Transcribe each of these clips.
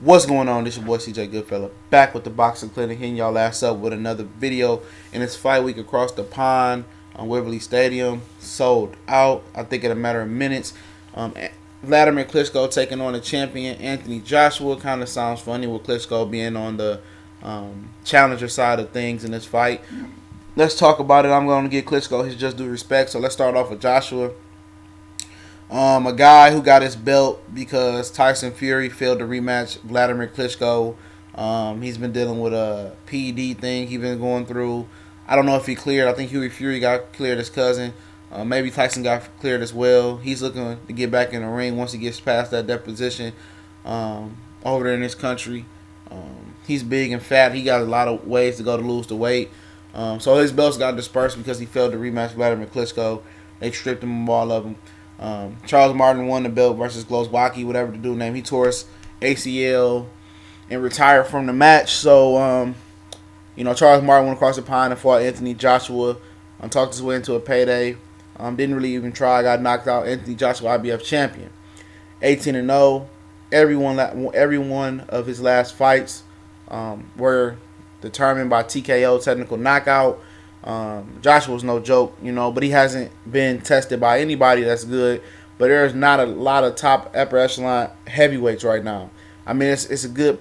What's going on? This your boy CJ Goodfella, back with the Boxing Clinic, hitting y'all ass up with another video. And it's fight week across the pond on Wembley Stadium, sold out, I think in a matter of minutes. Wladimir Klitschko taking on the champion Anthony Joshua. Kind of sounds funny with Klitschko being on the challenger side of things in this fight. Let's talk about it. I'm going to give Klitschko his just due respect. So let's start off with Joshua. A guy who got his belt because Tyson Fury failed to rematch Wladimir Klitschko. He's been dealing with a PED thing he's been going through. I don't know if he cleared. I think Fury got cleared his cousin. Maybe Tyson got cleared as well. He's looking to get back in the ring once he gets past that deposition over there in this country. He's big and fat. He got a lot of ways to go to lose the weight. So his belts got dispersed because he failed to rematch Wladimir Klitschko. They stripped him of all of them. Charles Martin won the belt versus Glowacki, whatever the dude name. He tore his ACL and retired from the match. So, Charles Martin went across the pond and fought Anthony Joshua. Talked his way into a payday. Didn't really even try. Got knocked out. Anthony Joshua, IBF champion. 18-0. Every one of his last fights were determined by TKO, technical knockout. Joshua's no joke, but he hasn't been tested by anybody that's good. But there's not a lot of top upper echelon heavyweights right now. I mean, it's a good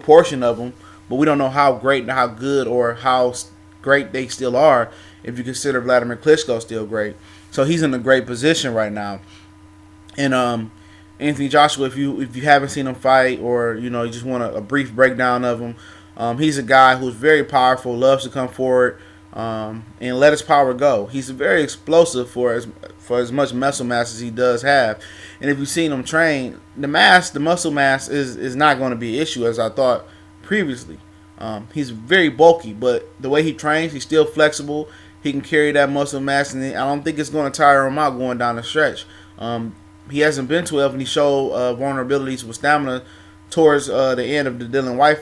portion of them, but we don't know how great and how good or how great they still are if you consider Wladimir Klitschko still great. So he's in a great position right now. And Anthony Joshua, if you haven't seen him fight or you just want a brief breakdown of him, he's a guy who's very powerful, loves to come forward. And let his power go. He's very explosive for as much muscle mass as he does have. And if you've seen him train, the muscle mass is not going to be an issue as I thought previously. He's very bulky, but the way he trains, he's still flexible. He can carry that muscle mass, and I don't think it's going to tire him out going down the stretch. He hasn't been 12, and he showed vulnerabilities with stamina towards the end of the Dylan White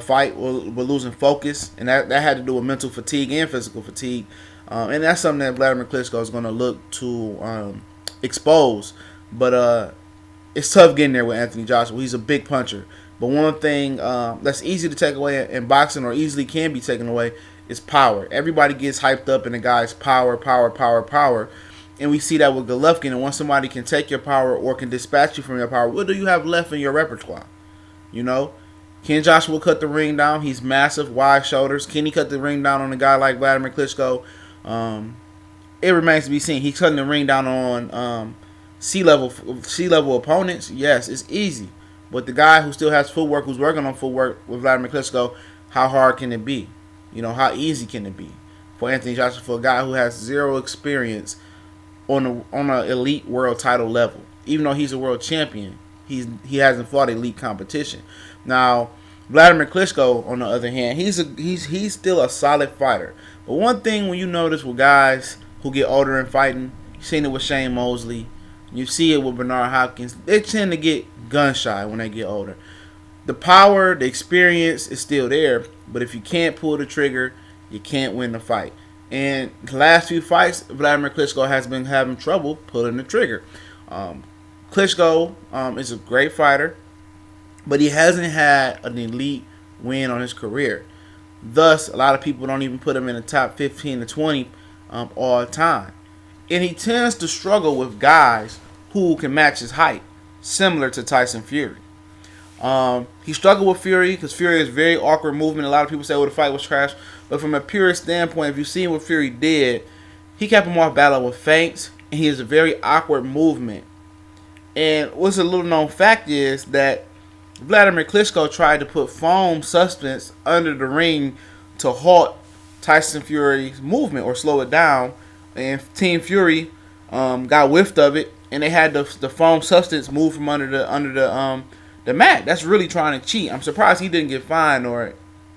fight with losing focus, and that had to do with mental fatigue and physical fatigue, and that's something that Wladimir Klitschko is going to look to expose. But it's tough getting there with Anthony Joshua. He's a big puncher, but one thing that's easy to take away in boxing, or easily can be taken away, is power. Everybody gets hyped up in the guy's power, and we see that with Golovkin. And once somebody can take your power or can dispatch you from your power, what do you have left in your repertoire? Can Joshua cut the ring down? He's massive, wide shoulders. Can he cut the ring down on a guy like Wladimir Klitschko? It remains to be seen. He's cutting the ring down on C-level opponents. Yes, it's easy. But the guy who still has footwork, who's working on footwork with Wladimir Klitschko, how hard can it be? How easy can it be for Anthony Joshua, for a guy who has zero experience on an elite world title level? Even though he's a world champion, he hasn't fought elite competition. Now, Wladimir Klitschko, on the other hand, he's still a solid fighter. But one thing when you notice with guys who get older in fighting, you've seen it with Shane Mosley, you see it with Bernard Hopkins, they tend to get gun shy when they get older. The power, the experience is still there, but if you can't pull the trigger, you can't win the fight. And the last few fights, Wladimir Klitschko has been having trouble pulling the trigger. Klitschko is a great fighter, but he hasn't had an elite win on his career. Thus, a lot of people don't even put him in the top 15 to 20 all the time. And he tends to struggle with guys who can match his height, similar to Tyson Fury. He struggled with Fury because Fury is very awkward movement. A lot of people say, well, the fight was trash. But from a purist standpoint, if you've seen what Fury did, he kept him off balance with feints, and he has a very awkward movement. And what's a little known fact is that Wladimir Klitschko tried to put foam substance under the ring to halt Tyson Fury's movement or slow it down, and Team Fury got whiffed of it, and they had the foam substance move from under the mat. That's really trying to cheat. I'm surprised he didn't get fined or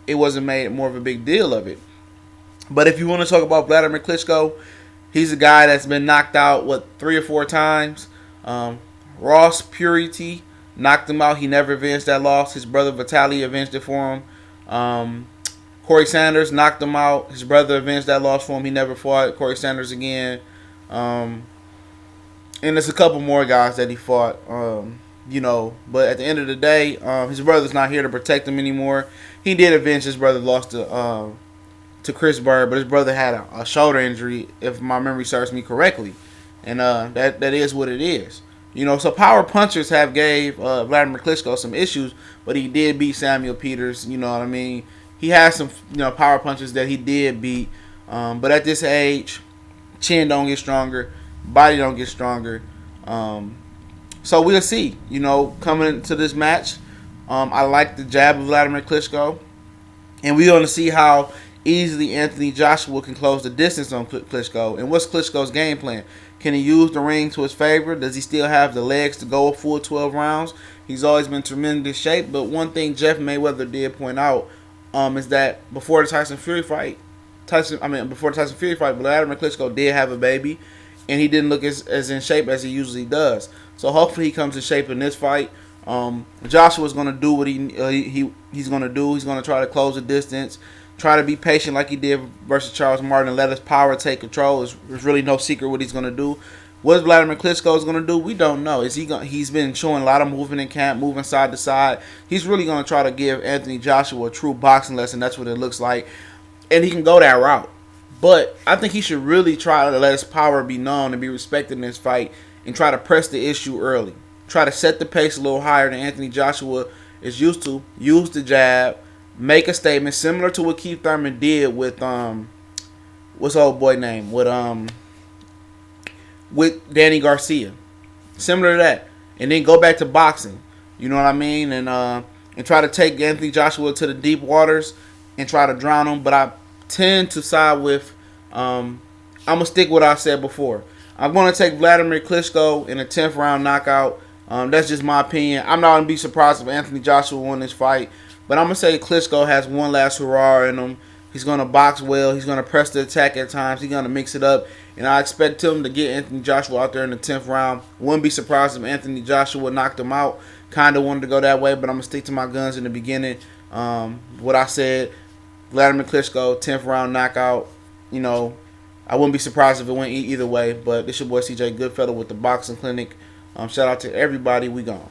it wasn't made more of a big deal of it. But if you want to talk about Wladimir Klitschko, he's a guy that's been knocked out 3 or 4 times. Ross Purity knocked him out. He never avenged that loss. His brother Vitaly avenged it for him. Corey Sanders knocked him out. His brother avenged that loss for him. He never fought Corey Sanders again. And there's a couple more guys that he fought. But at the end of the day, his brother's not here to protect him anymore. He did avenge his brother lost to Chris Bird, but his brother had a shoulder injury, if my memory serves me correctly, and that is what it is. So power punchers have gave Wladimir Klitschko some issues, but he did beat Samuel Peters. You know what I mean? He has some power punchers that he did beat, but at this age, chin don't get stronger, body don't get stronger. So we'll see. Coming into this match, I like the jab of Wladimir Klitschko, and we're going to see how easily Anthony Joshua can close the distance on Klitschko. And what's Klitschko's game plan? Can he use the ring to his favor? Does he still have the legs to go a full 12 rounds? He's always been in tremendous shape. But one thing Jeff Mayweather did point out is that before the Tyson Fury fight, Wladimir Klitschko did have a baby, and he didn't look as in shape as he usually does. So hopefully he comes in shape in this fight. Joshua's going to do what he's going to do. He's going to try to close the distance, try to be patient like he did versus Charles Martin, and let his power take control. There's really no secret what he's going to do. What Wladimir Klitschko is going to do, we don't know. He's been showing a lot of movement in camp, moving side to side. He's really going to try to give Anthony Joshua a true boxing lesson. That's what it looks like. And he can go that route. But I think he should really try to let his power be known and be respected in this fight and try to press the issue early. Try to set the pace a little higher than Anthony Joshua is used to. Use the jab. Make a statement similar to what Keith Thurman did with what's the old boy name? With Danny Garcia. Similar to that. And then go back to boxing. You know what I mean? And try to take Anthony Joshua to the deep waters and try to drown him. But I tend to side with I'm gonna stick with what I said before. I'm gonna take Wladimir Klitschko in a 10th round knockout. That's just my opinion. I'm not gonna be surprised if Anthony Joshua won this fight. But I'm going to say Klitschko has one last hurrah in him. He's going to box well. He's going to press the attack at times. He's going to mix it up. And I expect him to get Anthony Joshua out there in the 10th round. Wouldn't be surprised if Anthony Joshua knocked him out. Kind of wanted to go that way, but I'm going to stick to my guns in the beginning. What I said, Wladimir Klitschko, 10th round knockout. I wouldn't be surprised if it went either way. But this your boy CJ Goodfellow with the Boxing Clinic. Shout out to everybody. We gone.